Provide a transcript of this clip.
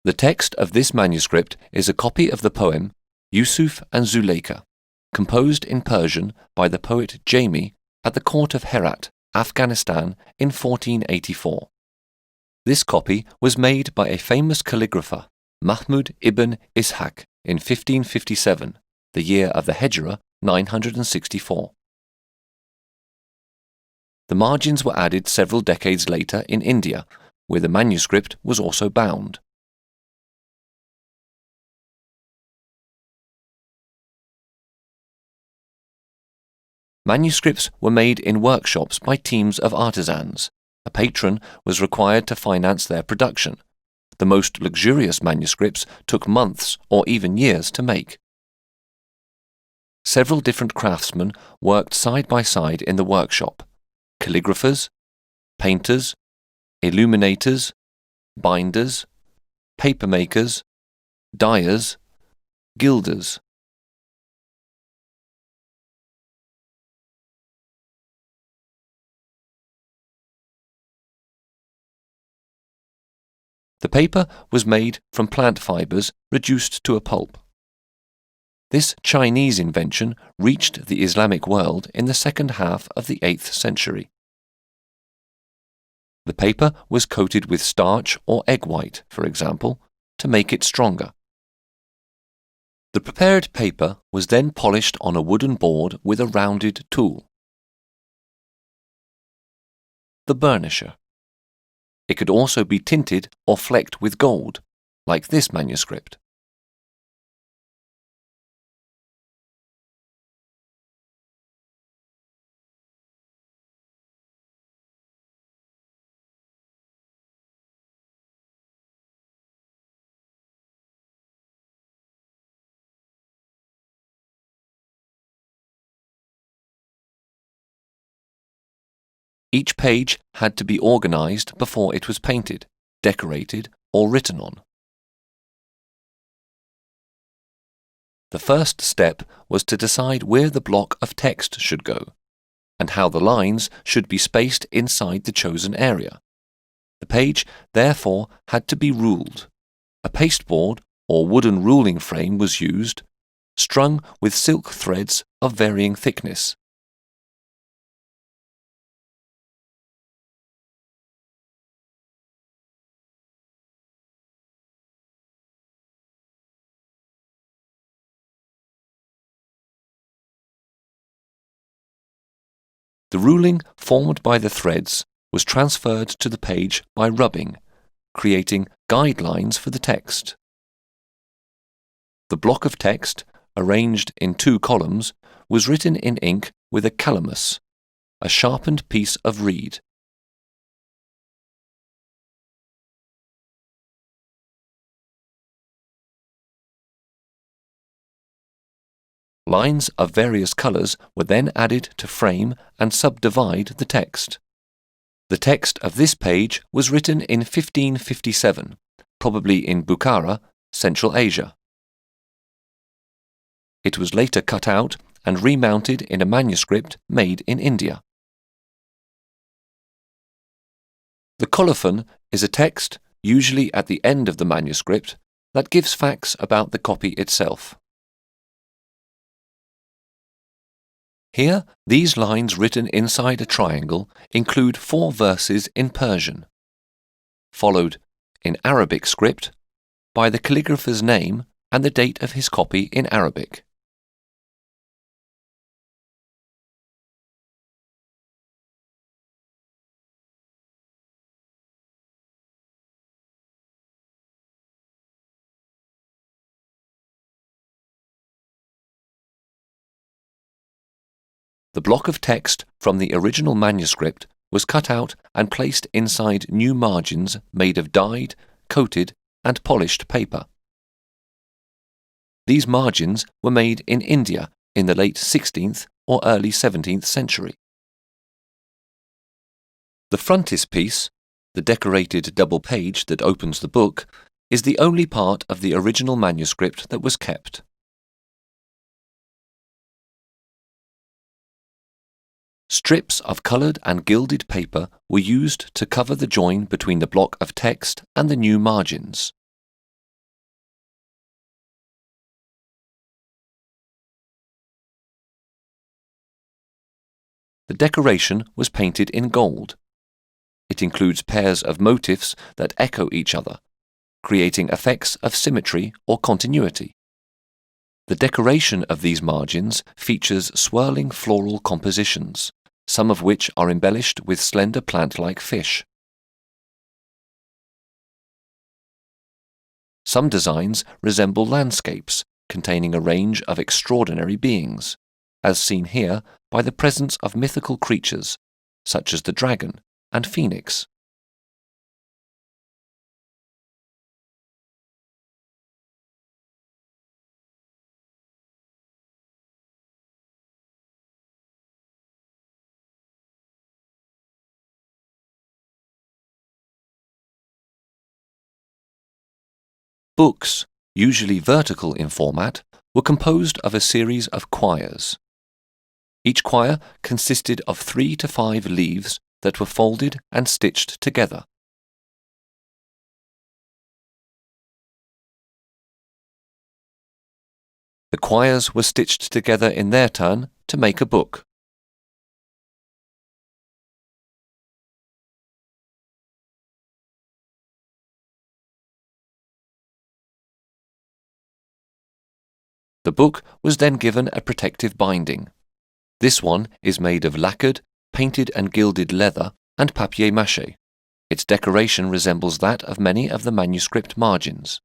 The text of this manuscript is a copy of the poem Yusuf and Zuleika, composed in Persian by the poet Jami at the court of Herat, Afghanistan in 1484. This copy was made by a famous calligrapher, Mahmud ibn Ishaq, in 1557, the year of the Hejra 964. The margins were added several decades later in India, where the manuscript was also bound. Manuscripts were made in workshops by teams of artisans. A patron was required to finance their production. The most luxurious manuscripts took months or even years to make. Several different craftsmen worked side by side in the workshop: calligraphers, painters, illuminators, binders, papermakers, dyers, gilders. The paper was made from plant fibers reduced to a pulp. This Chinese invention reached the Islamic world in the second half of the 8th century. The paper was coated with starch or egg white, for example, to make it stronger. The prepared paper was then polished on a wooden board with a rounded tool, the burnisher. It could also be tinted or flecked with gold, like this manuscript. Each page had to be organized before it was painted, decorated, or written on. The first step was to decide where the block of text should go, and how the lines should be spaced inside the chosen area. The page, therefore, had to be ruled. A pasteboard or wooden ruling frame was used, strung with silk threads of varying thickness. The ruling formed by the threads was transferred to the page by rubbing, creating guidelines for the text. The block of text, arranged in 2 columns, was written in ink with a calamus, a sharpened piece of reed. Lines of various colors were then added to frame and subdivide the text. The text of this page was written in 1557, probably in Bukhara, Central Asia. It was later cut out and remounted in a manuscript made in India. The colophon is a text, usually at the end of the manuscript, that gives facts about the copy itself. Here, these lines written inside a triangle include 4 verses in Persian, followed, in Arabic script, by the calligrapher's name and the date of his copy in Arabic. The block of text from the original manuscript was cut out and placed inside new margins made of dyed, coated, and polished paper. These margins were made in India in the late 16th or early 17th century. The frontispiece, the decorated double page that opens the book, is the only part of the original manuscript that was kept. Strips of coloured and gilded paper were used to cover the join between the block of text and the new margins. The decoration was painted in gold. It includes pairs of motifs that echo each other, creating effects of symmetry or continuity. The decoration of these margins features swirling floral compositions, some of which are embellished with slender plant-like fish. Some designs resemble landscapes containing a range of extraordinary beings, as seen here by the presence of mythical creatures such as the dragon and phoenix. Books, usually vertical in format, were composed of a series of quires. Each quire consisted of 3 to 5 leaves that were folded and stitched together. The quires were stitched together in their turn to make a book. The book was then given a protective binding. This one is made of lacquered, painted and gilded leather and papier-mâché. Its decoration resembles that of many of the manuscript margins.